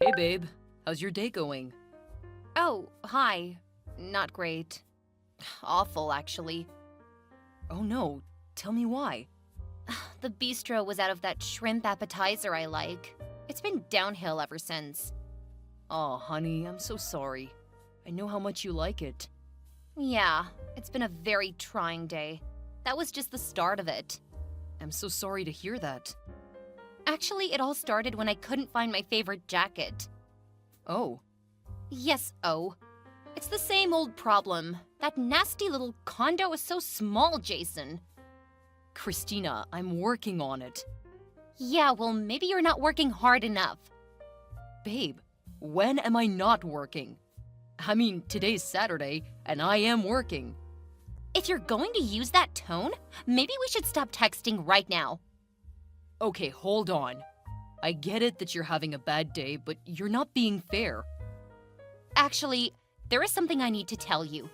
Hey babe, how's your day going? Oh, hi. Not great. Awful, actually. Oh no, tell me why. The bistro was out of that shrimp appetizer I like. It's been downhill ever since. Aw, honey, I'm so sorry. I know how much you like it. Yeah, it's been a very trying day. That was just the start of it. I'm so sorry to hear that. Actually, it all started when I couldn't find my favorite jacket. Oh, Yes, oh. It's the same old problem. That nasty little condo is so small, Jason. Christina, I'm working on it. Yeah, well, maybe you're not working hard enough. Babe, when am I not working? I mean, today's Saturday, and I am working. If you're going to use that tone, maybe we should stop texting right now. Okay, hold on. I get it that you're having a bad day, but you're not being fair. Actually, there is something I need to tell you.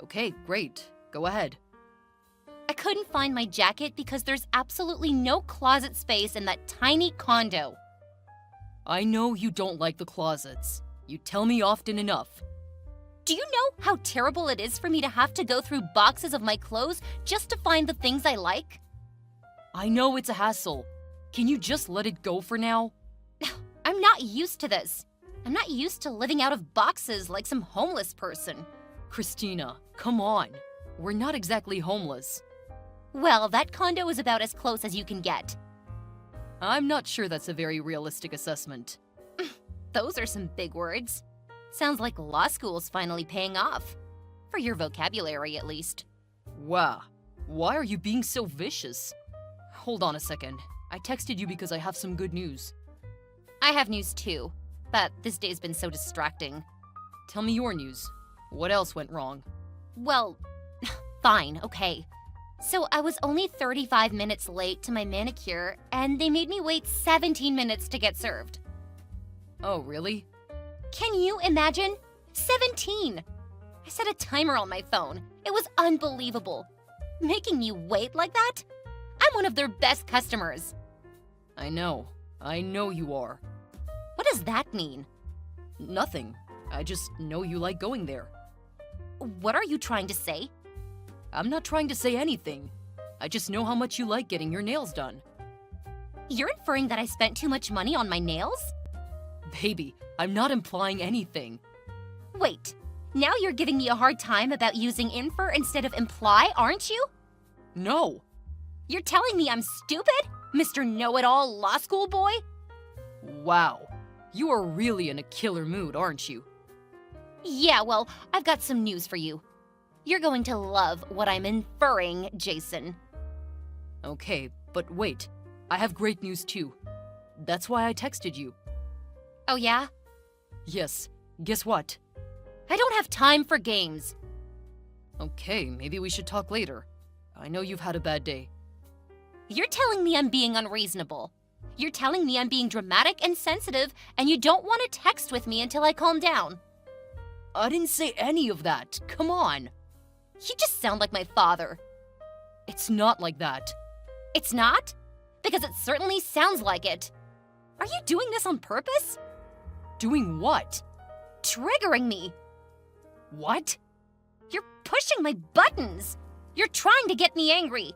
Okay, great. Go ahead. I couldn't find my jacket because there's absolutely no closet space in that tiny condo. I know you don't like the closets. You tell me often enough. Do you know how terrible it is for me to have to go through boxes of my clothes just to find the things I like? I know it's a hassle. Can you just let it go for now? I'm not used to this. I'm not used to living out of boxes like some homeless person. Christina, come on. We're not exactly homeless. Well, that condo is about as close as you can get. I'm not sure that's a very realistic assessment. Those are some big words. Sounds like law school's finally paying off. For your vocabulary, at least. Wow, why are you being so vicious? Hold on a second. I texted you because I have some good news. I have news too, but this day's been so distracting. Tell me your news. What else went wrong? Well, fine, okay. So I was only 35 minutes late to my manicure, and they made me wait 17 minutes to get served. Oh, really? Can you imagine? 17! I set a timer on my phone. It was unbelievable. Making me wait like that? I'm one of their best customers. I know you are. What does that mean? Nothing. I just know you like going there. What are you trying to say? I'm not trying to say anything. I just know how much you like getting your nails done. You're inferring that I spent too much money on my nails? Baby, I'm not implying anything. Wait, now you're giving me a hard time about using infer instead of imply, aren't you? No. You're telling me I'm stupid, Mr. Know-It-All law school boy? Wow. You are really in a killer mood, aren't you? Yeah, well, I've got some news for you. You're going to love what I'm inferring, Jason. Okay, but wait. I have great news too. That's why I texted you. Oh yeah? Yes. Guess what? I don't have time for games. Okay, maybe we should talk later. I know you've had a bad day. You're telling me I'm being unreasonable. You're telling me I'm being dramatic and sensitive, and you don't want to text with me until I calm down. I didn't say any of that. Come on. You just sound like my father. It's not like that. It's not? Because it certainly sounds like it. Are you doing this on purpose? Doing what? Triggering me. What? You're pushing my buttons. You're trying to get me angry.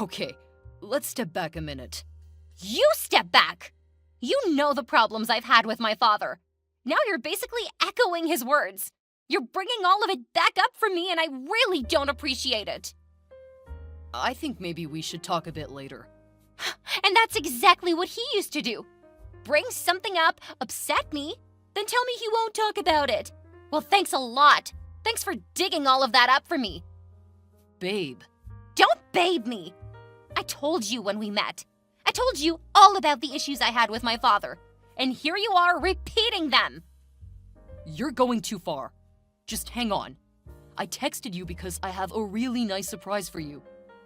Okay, let's step back a minute. You step back. You know the problems I've had with my father. Now you're basically echoing his words. You're bringing all of it back up for me, and I really don't appreciate it. I think maybe we should talk a bit later. And that's exactly what he used to do. Bring something up, upset me, then tell me he won't talk about it. Well, thanks a lot. Thanks for digging all of that up for me. Babe. Don't babe me. I told you when we met. I told you all about the issues I had with my father. And here you are repeating them. You're going too far. Just hang on. I texted you because I have a really nice surprise for you.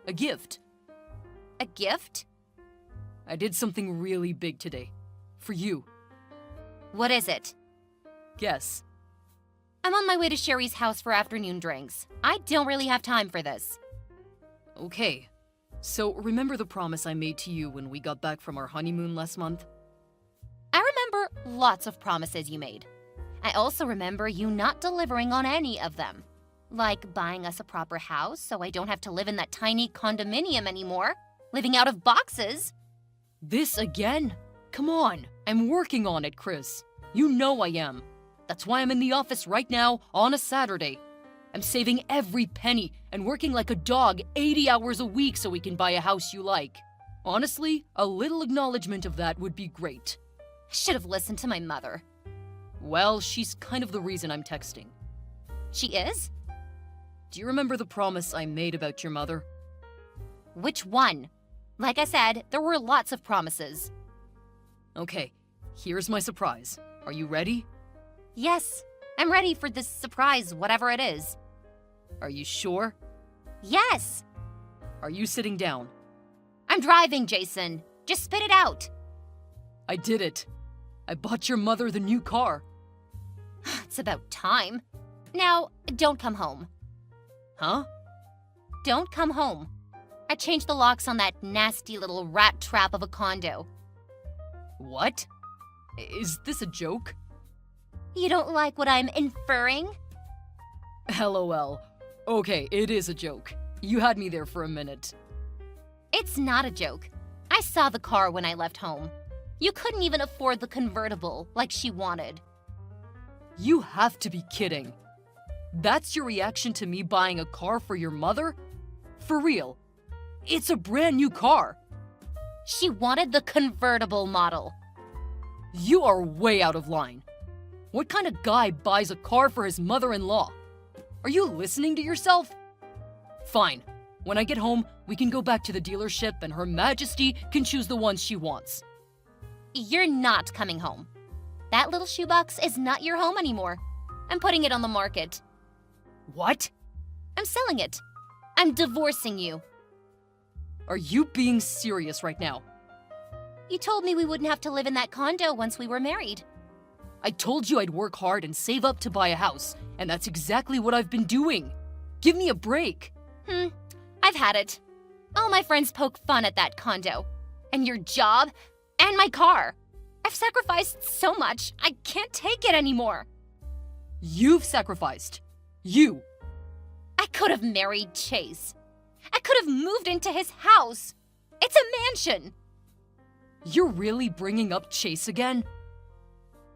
A gift. A gift? I did something really big today. For you. What is it? Guess. I'm on my way to Sherry's house for afternoon drinks. I don't really have time for this. Okay. So remember the promise I made to you when we got back from our honeymoon last month? I remember Lots of promises you made. I also remember you not delivering on any of them. Like buying us a proper house so I don't have to live in that tiny condominium anymore, living out of boxes. This again? Come on, I'm working on it, Chris. You know I am. That's why I'm in the office right now on a Saturday. I'm saving every penny and working like a dog 80 hours a week so we can buy a house you like. Honestly, a little acknowledgement of that would be great. Should have listened to my mother. Well, she's kind of the reason I'm texting. She is? Do you remember the promise I made about your mother? Which one? Like I said, there were lots of promises. Okay, here's my surprise. Are you ready? Yes, I'm ready for this surprise, whatever it is. Are you sure? Yes! Are you sitting down? I'm driving, Jason. Just spit it out. I did it. I bought your mother the new car. It's about time. Now, don't come home. Huh? Don't come home. I changed the locks on that nasty little rat trap of a condo. What? Is this a joke? You don't like what I'm inferring? LOL. Okay, it is a joke. You had me there for a minute. It's not a joke. I saw the car when I left home. You couldn't even afford the convertible like she wanted. You have to be kidding. That's your reaction to me buying a car for your mother? For real. It's a brand new car. She wanted the convertible model. You are way out of line. What kind of guy buys a car for his mother-in-law? Are you listening to yourself? Fine. When I get home, we can go back to the dealership and Her Majesty can choose the ones she wants. You're not coming home. That little shoebox is not your home anymore. I'm putting it on the market. What? I'm selling it. I'm divorcing you. Are you being serious right now? You told me we wouldn't have to live in that condo once we were married. I told you I'd work hard and save up to buy a house, and that's exactly what I've been doing. Give me a break. I've had it. All my friends poke fun at that condo. And your job, and my car. I've sacrificed so much, I can't take it anymore. You've sacrificed. You. I could have married Chase. I could have moved into his house. It's a mansion. You're really bringing up Chase again?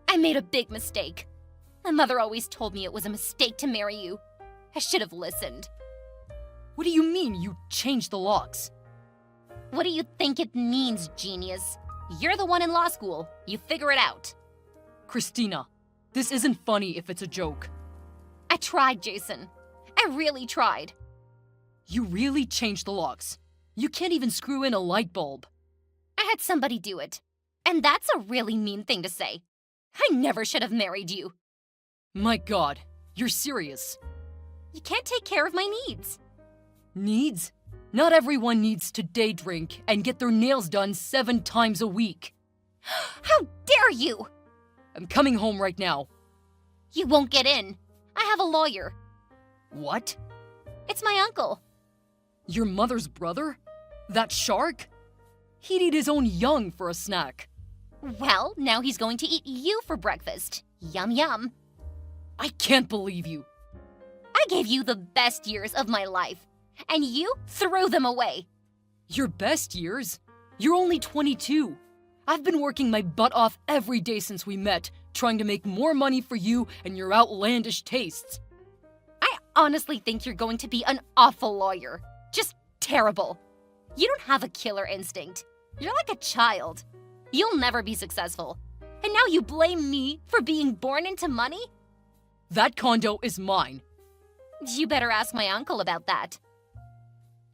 I made a big mistake. My mother always told me it was a mistake to marry you. I should have listened. What do you mean you changed the locks? What do you think it means, genius? You're the one in law school. You figure it out. Christina, this isn't funny if it's a joke. I tried, Jason. I really tried. You really changed the locks. You can't even screw in a light bulb. I had somebody do it. And that's a really mean thing to say. I never should have married you. My God, you're serious. You can't take care of my needs. Needs? Not everyone needs to day drink and get their nails done 7 times a week. How dare you! I'm coming home right now. You won't get in. I have a lawyer. What? It's my uncle. Your mother's brother? That shark? He'd eat his own young for a snack. Well, now he's going to eat you for breakfast. Yum yum. I can't believe you. I gave you the best years of my life, and you threw them away. Your best years? You're only 22. I've been working my butt off every day since we met, trying to make more money for you and your outlandish tastes. I honestly think you're going to be an awful lawyer. Just terrible. You don't have a killer instinct. You're like a child. You'll never be successful. And now you blame me for being born into money? That condo is mine. You better ask my uncle about that.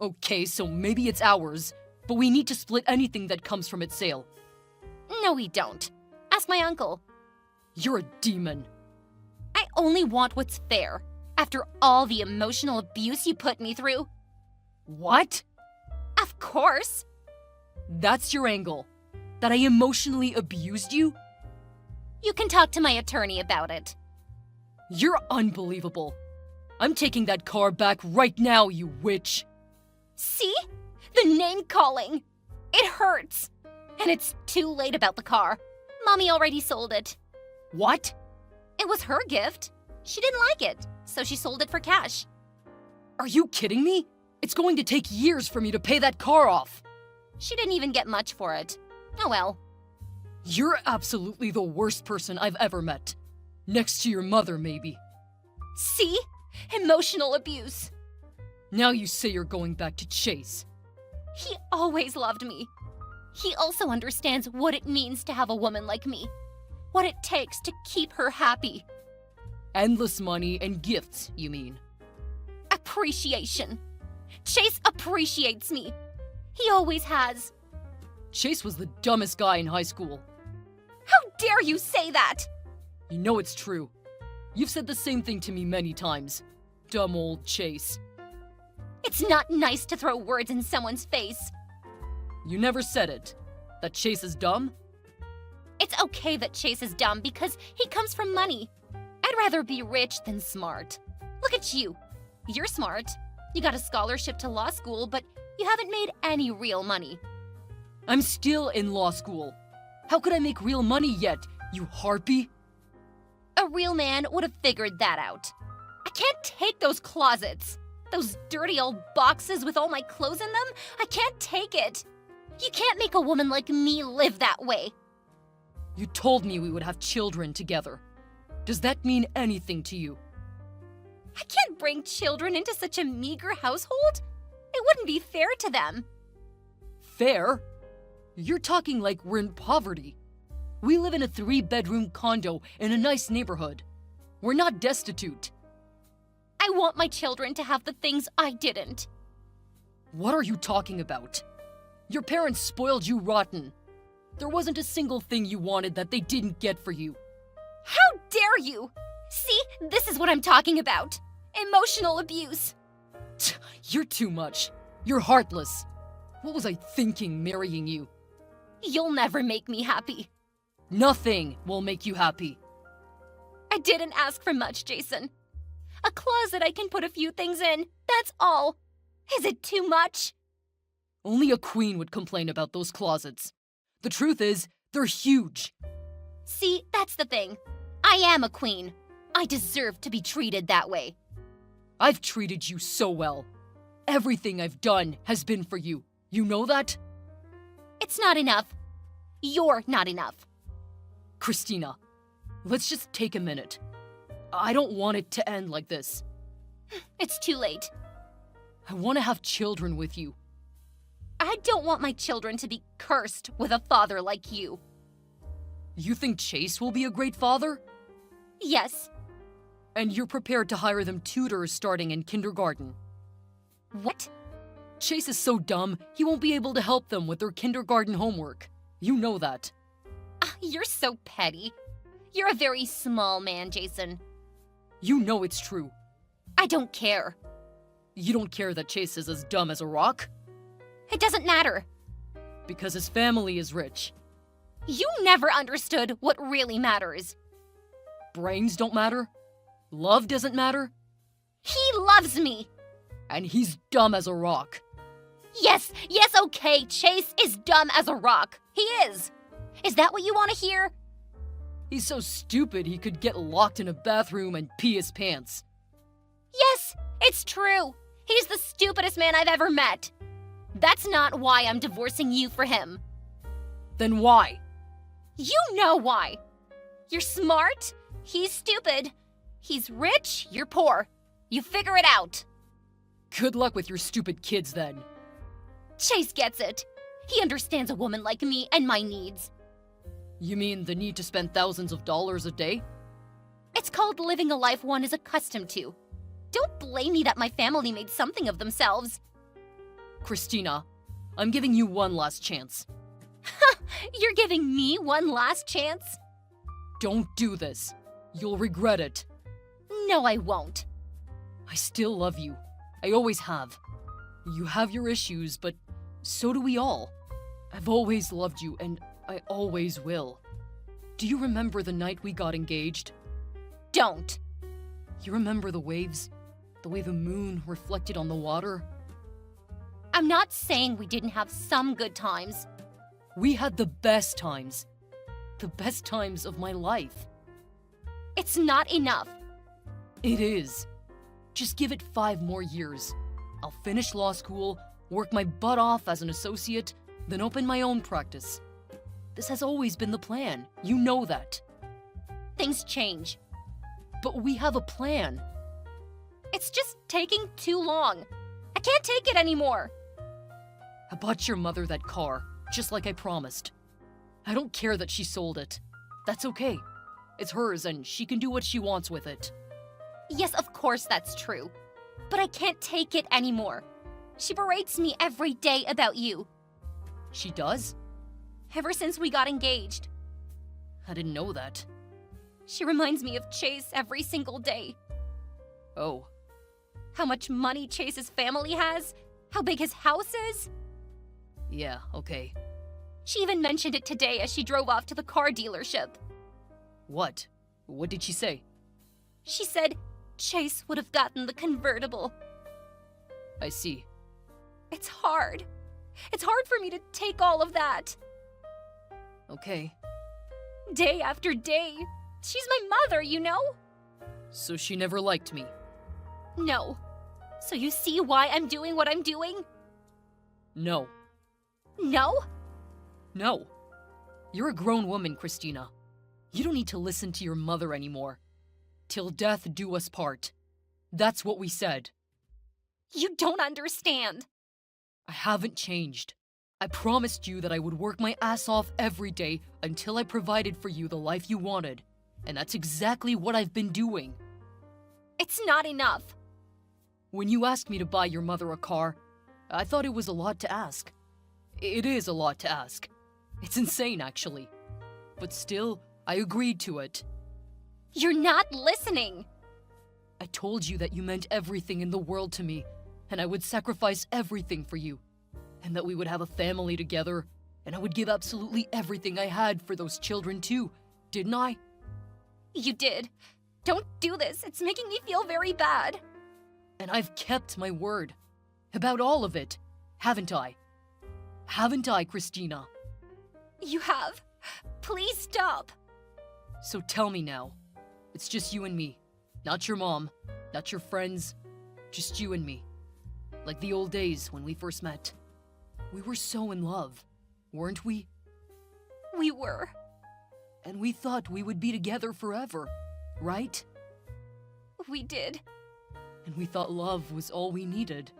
Okay, so maybe it's ours, but we need to split anything that comes from its sale. No, we don't. Ask my uncle. You're a demon. I only want what's fair, after all the emotional abuse you put me through. What? Of course. That's your angle? That I emotionally abused you? You can talk to my attorney about it. You're unbelievable. I'm taking that car back right now, you witch. See? The name calling. It hurts. And it's too late about the car. Mommy already sold it. What? It was her gift. She didn't like it, so she sold it for cash. Are you kidding me? It's going to take years for me to pay that car off. She didn't even get much for it. Oh well. You're absolutely the worst person I've ever met. Next to your mother, maybe. See? Emotional abuse. Now you say you're going back to Chase. He always loved me. He also understands what it means to have a woman like me. What it takes to keep her happy. Endless money and gifts, you mean? Appreciation. Chase appreciates me. He always has. Chase was the dumbest guy in high school. How dare you say that? You know it's true. You've said the same thing to me many times. Dumb old Chase. It's not nice to throw words in someone's face. You never said it. That Chase is dumb? It's okay that Chase is dumb because he comes from money. I'd rather be rich than smart. Look at you. You're smart. You got a scholarship to law school, but you haven't made any real money. I'm still in law school. How could I make real money yet, you harpy? A real man would have figured that out. I can't take those closets. Those dirty old boxes with all my clothes in them. I can't take it. You can't make a woman like me live that way. You told me we would have children together. Does that mean anything to you? I can't bring children into such a meager household. It wouldn't be fair to them. Fair? You're talking like we're in poverty. We live in a 3-bedroom condo in a nice neighborhood. We're not destitute. I want my children to have the things I didn't. What are you talking about? Your parents spoiled you rotten. There wasn't a single thing you wanted that they didn't get for you. How dare you? See, this is what I'm talking about. Emotional abuse. You're too much. You're heartless. What was I thinking marrying you? You'll never make me happy. Nothing will make you happy. I didn't ask for much, Jason. A closet I can put a few things in, that's all. Is it too much? Only a queen would complain about those closets. The truth is, they're huge. See, that's the thing. I am a queen. I deserve to be treated that way. I've treated you so well. Everything I've done has been for you. You know that? It's not enough. You're not enough. Christina, let's just take a minute. I don't want it to end like this. It's too late. I want to have children with you. I don't want my children to be cursed with a father like you. You think Chase will be a great father? Yes. And you're prepared to hire them tutors starting in kindergarten. What? Chase is so dumb, he won't be able to help them with their kindergarten homework. You know that. You're so petty. You're a very small man, Jason. You know it's true. I don't care. You don't care that Chase is as dumb as a rock? It doesn't matter. Because his family is rich. You never understood what really matters. Brains don't matter? Love doesn't matter? He loves me. And he's dumb as a rock. Yes, okay, Chase is dumb as a rock. He is. Is that what you want to hear? He's so stupid he could get locked in a bathroom and pee his pants. Yes, it's true. He's the stupidest man I've ever met. That's not why I'm divorcing you for him. Then why? You know why. You're smart, he's stupid. He's rich, you're poor. You figure it out. Good luck with your stupid kids then. Chase gets it. He understands a woman like me and my needs. You mean the need to spend thousands of dollars a day? It's called living a life one is accustomed to. Don't blame me that my family made something of themselves. Christina, I'm giving you one last chance. You're giving me one last chance? Don't do this. You'll regret it. No, I won't. I still love you. I always have. You have your issues, but so do we all. I've always loved you, and I always will. Do you remember the night we got engaged? Don't. You remember the waves? The way the moon reflected on the water? I'm not saying we didn't have some good times. We had the best times. the best times of my life. It's not enough. It is. Just give it 5 more years. I'll finish law school, work my butt off as an associate, then open my own practice. This has always been the plan. You know that. Things change. But we have a plan. It's just taking too long. I can't take it anymore. I bought your mother that car, just like I promised. I don't care that she sold it. That's okay. It's hers and she can do what she wants with it. Yes, of course that's true. But I can't take it anymore. She berates me every day about you. She does? Ever since we got engaged. I didn't know that. She reminds me of Chase every single day. Oh. How much money Chase's family has, how big his house is. Yeah, okay. She even mentioned it today as she drove off to the car dealership. What? What did she say? She said Chase would have gotten the convertible. I see. It's hard. It's hard for me to take all of that. Okay. Day after day. She's my mother, you know? So she never liked me? No. So you see why I'm doing what I'm doing? No. No? No. You're a grown woman, Christina. You don't need to listen to your mother anymore. Till death do us part. That's what we said. You don't understand. I haven't changed. I promised you that I would work my ass off every day until I provided for you the life you wanted. And that's exactly what I've been doing. It's not enough. When you asked me to buy your mother a car, I thought it was a lot to ask. It is a lot to ask. It's insane, actually. But still, I agreed to it. You're not listening. I told you that you meant everything in the world to me, and I would sacrifice everything for you, and that we would have a family together, and I would give absolutely everything I had for those children too, didn't I? You did. Don't do this. It's making me feel very bad. And I've kept my word. About all of it, haven't I? Haven't I, Christina? You have. Please stop. So tell me now. It's just you and me. Not your mom, not your friends. Just you and me. Like the old days when we first met. We were so in love, weren't we? We were. And we thought we would be together forever, right? We did. And we thought love was all we needed.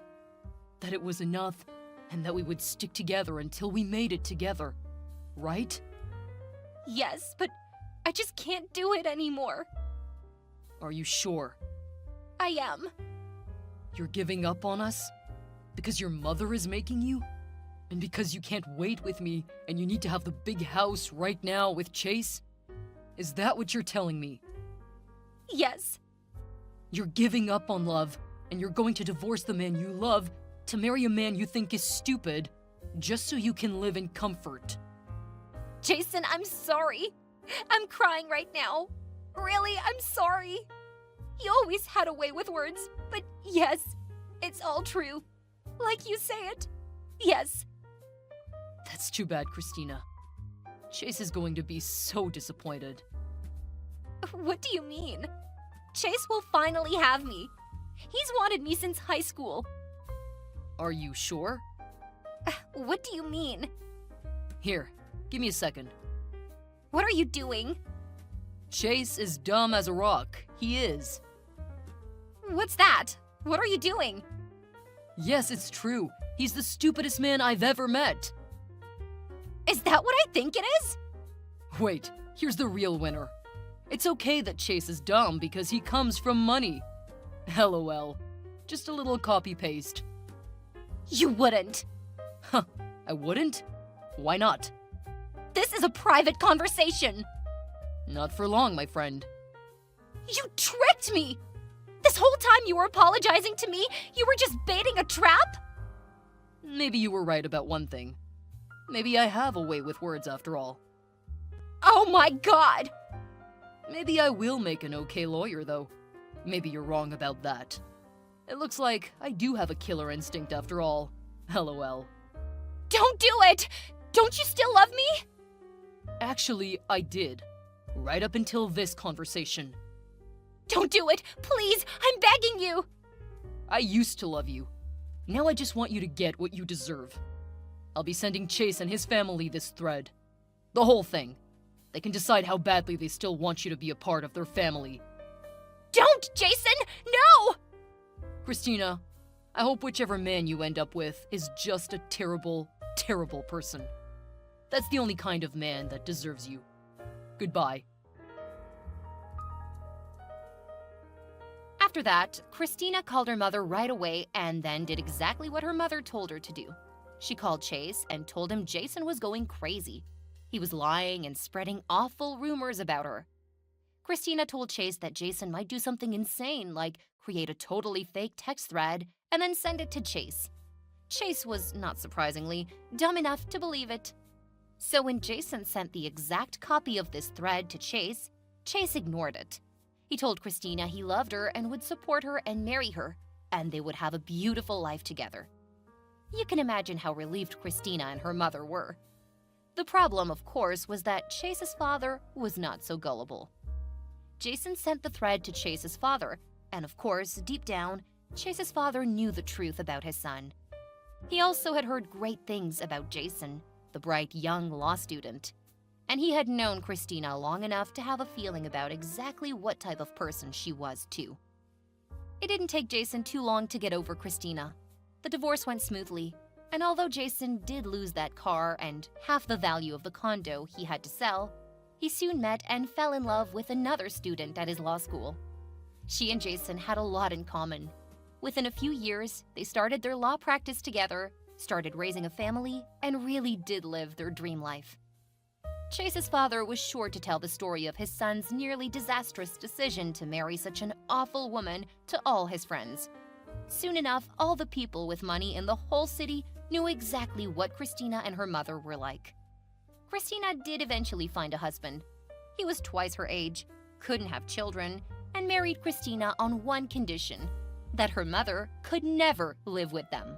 That it was enough, and that we would stick together until we made it together, right? Yes, but I just can't do it anymore. Are you sure? I am. You're giving up on us? Because your mother is making you? And because you can't wait with me, and you need to have the big house right now with Chase? Is that what you're telling me? Yes. You're giving up on love, and you're going to divorce the man you love to marry a man you think is stupid, just so you can live in comfort. Jason, I'm sorry. I'm crying right now. Really, I'm sorry. You always had a way with words, but yes, it's all true. Like you say it. Yes. That's too bad, Christina. Chase is going to be so disappointed. What do you mean? Chase will finally have me. He's wanted me since high school. Are you sure? What do you mean? Here, give me a second. What are you doing? Chase is dumb as a rock. He is. What's that? What are you doing? Yes, it's true. He's the stupidest man I've ever met. Is that what I think it is? Wait, here's the real winner. It's okay that Chase is dumb because he comes from money. LOL. Just a little copy-paste. You wouldn't. Huh, I wouldn't? Why not? This is a private conversation. Not for long, my friend. You tricked me! This whole time you were apologizing to me, you were just baiting a trap? Maybe you were right about one thing. Maybe I have a way with words after all. Oh my god! Maybe I will make an okay lawyer, though. Maybe you're wrong about that. It looks like I do have a killer instinct after all. LOL. Don't do it! Don't you still love me? Actually, I did. Right up until this conversation. Don't do it! Please! I'm begging you! I used to love you. Now I just want you to get what you deserve. I'll be sending Chase and his family this thread. The whole thing. They can decide how badly they still want you to be a part of their family. Don't, Jason! No! Christina, I hope whichever man you end up with is just a terrible, terrible person. That's the only kind of man that deserves you. Goodbye. After that, Christina called her mother right away and then did exactly what her mother told her to do. She called Chase and told him Jason was going crazy. He was lying and spreading awful rumors about her. Christina told Chase that Jason might do something insane, like create a totally fake text thread and then send it to Chase. Chase was, not surprisingly, dumb enough to believe it. So when Jason sent the exact copy of this thread to Chase, Chase ignored it. He told Christina he loved her and would support her and marry her, and they would have a beautiful life together. You can imagine how relieved Christina and her mother were. The problem, of course, was that Chase's father was not so gullible. Jason sent the thread to Chase's father, and of course, deep down, Chase's father knew the truth about his son. He also had heard great things about Jason, the bright young law student, and he had known Christina long enough to have a feeling about exactly what type of person she was, too. It didn't take Jason too long to get over Christina. The divorce went smoothly, and although Jason did lose that car and half the value of the condo he had to sell, he soon met and fell in love with another student at his law school. She and Jason had a lot in common. Within a few years, they started their law practice together, started raising a family, and really did live their dream life. Chase's father was sure to tell the story of his son's nearly disastrous decision to marry such an awful woman to all his friends. Soon enough, all the people with money in the whole city knew exactly what Christina and her mother were like. Christina did eventually find a husband. He was twice her age, couldn't have children, and married Christina on one condition: that her mother could never live with them.